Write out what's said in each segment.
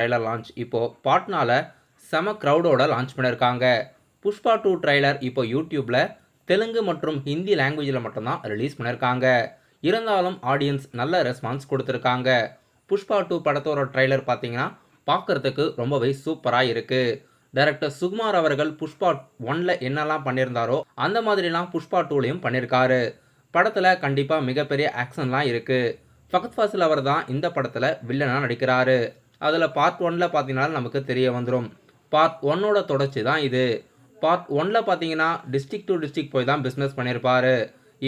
Trailer launch இப்போ பாட்னால செம க்ரௌடோட launch பண்ணியிருக்காங்க. புஷ்பா 2 ட்ரைலர் இப்போ யூடியூப்ல தெலுங்கு மற்றும் ஹிந்தி லாங்குவேஜில் மட்டும்தான் ரிலீஸ் பண்ணியிருக்காங்க. இருந்தாலும் ஆடியன்ஸ் நல்ல ரெஸ்பான்ஸ் கொடுத்துருக்காங்க. புஷ்பா 2 படத்தோட ட்ரைலர் பார்த்தீங்கன்னா பார்க்கறதுக்கு ரொம்பவே சூப்பராக இருக்கு. டைரக்டர் சுகுமார் அவர்கள் புஷ்பா 1ல என்னெல்லாம் பண்ணியிருந்தாரோ அந்த மாதிரிலாம் புஷ்பா 2லையும் பண்ணியிருக்காரு. படத்தில் கண்டிப்பாக மிகப்பெரிய ஆக்ஷன்லாம் இருக்கு. ஃபகத் ஃபாசில் அவர் தான் இந்த படத்தில் வில்லனாக நடிக்கிறாரு. அதில் பார்ட் 1ல பார்த்தீங்கன்னா நமக்கு தெரிய வந்துடும். பார்ட் 1ஓட தொடர்ச்சி தான் இது. பார்ட் 1ல பார்த்தீங்கன்னா டிஸ்ட்ரிக்ட் டு டிஸ்ட்ரிக்ட் போய் தான் பிஸ்னஸ் பண்ணியிருப்பாரு.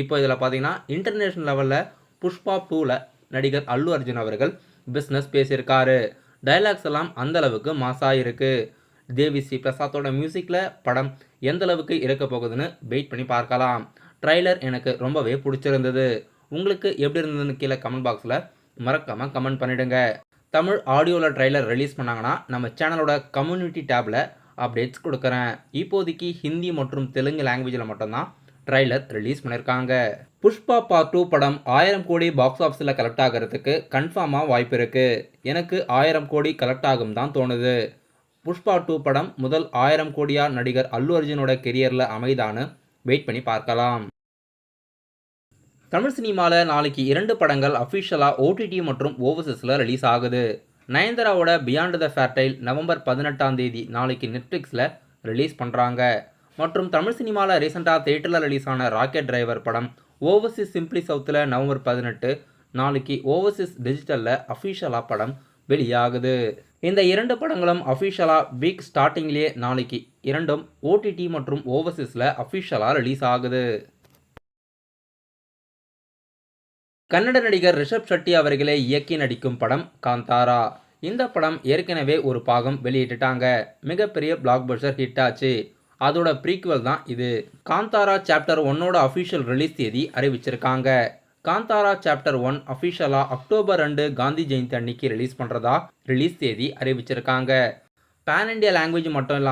இப்போ இதில் பார்த்தீங்கன்னா இன்டர்நேஷ்னல் லெவலில் புஷ்பா 2ல நடிகர் அல்லு அர்ஜுன் அவர்கள் பிஸ்னஸ் பேசியிருக்காரு. டைலாக்ஸ் எல்லாம் அந்த அளவுக்கு மாசாக இருக்கு. தேவி ஸ்ரீ பிரசாத்தோட மியூசிக்கில் படம் எந்த அளவுக்கு இருக்க போகுதுன்னு வெயிட் பண்ணி பார்க்கலாம். ட்ரைலர் எனக்கு ரொம்பவே பிடிச்சிருந்தது. உங்களுக்கு எப்படி இருந்ததுன்னு கீழே கமெண்ட் பாக்ஸில் மறக்காமல் கமெண்ட் பண்ணிவிடுங்க. தமிழ் ஆடியோவில் ட்ரைலர் ரிலீஸ் பண்ணாங்கன்னா நம்ம சேனலோட கம்யூனிட்டி டேப்பில் அப்டேட்ஸ் கொடுக்குறேன். இப்போதைக்கு ஹிந்தி மற்றும் தெலுங்கு லாங்குவேஜில் மட்டும்தான் ட்ரைலர் ரிலீஸ் பண்ணியிருக்காங்க. புஷ்பா பார்ட் 2 படம் 1000 கோடி பாக்ஸ் ஆஃபீஸில் கலெக்ட் ஆகிறதுக்கு கன்ஃபார்மாக வாய்ப்பு இருக்குது. எனக்கு 1000 கோடி கலெக்ட் ஆகும் தான் தோணுது. புஷ்பா 2 படம் முதல் 1000 கோடியா நடிகர் அல்லு அர்ஜுனோட கெரியரில் அமைதான்னு வெயிட் பண்ணி பார்க்கலாம். தமிழ் சினிமாவில் நாளைக்கு 2 படங்கள் அஃபிஷியலாக ஓடிடி மற்றும் ஓவர்சீஸில் ரிலீஸ் ஆகுது. நயன்தாராவோட பியாண்ட் த ஃபேர்டைல் நவம்பர் 18ஆம் தேதி நாளைக்கு நெட்ஃப்ளிக்ஸில் ரிலீஸ் பண்ணுறாங்க. மற்றும் தமிழ் சினிமாவில் ரீசெண்டாக தியேட்டரில் ரிலீஸ் ஆன ராக்கெட் டிரைவர் படம் ஓவர்சீஸ் சிம்பிளி சவுத்தில் நவம்பர் 18 நாளைக்கு ஓவர்சீஸ் டிஜிட்டலில் அஃபிஷியலாக படம் வெளியாகுது. இந்த 2 படங்களும் அஃபிஷியலாக வீக் ஸ்டார்டிங்லேயே நாளைக்கு 2ம் ஓடிடி மற்றும் ஓவர்சீஸில் அஃபிஷியலாக ரிலீஸ் ஆகுது. கன்னட நடிகர் ரிஷப் ஷெட்டி அவர்களே இயக்கி நடிக்கும் படம் காந்தாரா. இந்த படம் ஏற்கனவே ஒரு பாகம் வெளியிட்டுட்டாங்க. மிகப்பெரிய பிளாக் பஸ்டர் ஹிட் ஆச்சு. அதோட ப்ரீக்வல் தான் இது. காந்தாரா சாப்டர் 1ஓட அஃபிஷியல் ரிலீஸ் தேதி அறிவிச்சிருக்காங்க. காந்தாரா சாப்டர் 1 அஃபிஷியலாக அக்டோபர் 2 காந்தி ஜெயந்தி அன்னைக்கு ரிலீஸ் பண்ணுறதா ரிலீஸ் தேதி அறிவிச்சிருக்காங்க. பேன் இண்டியா லாங்குவேஜ் மட்டும் இல்லாமல்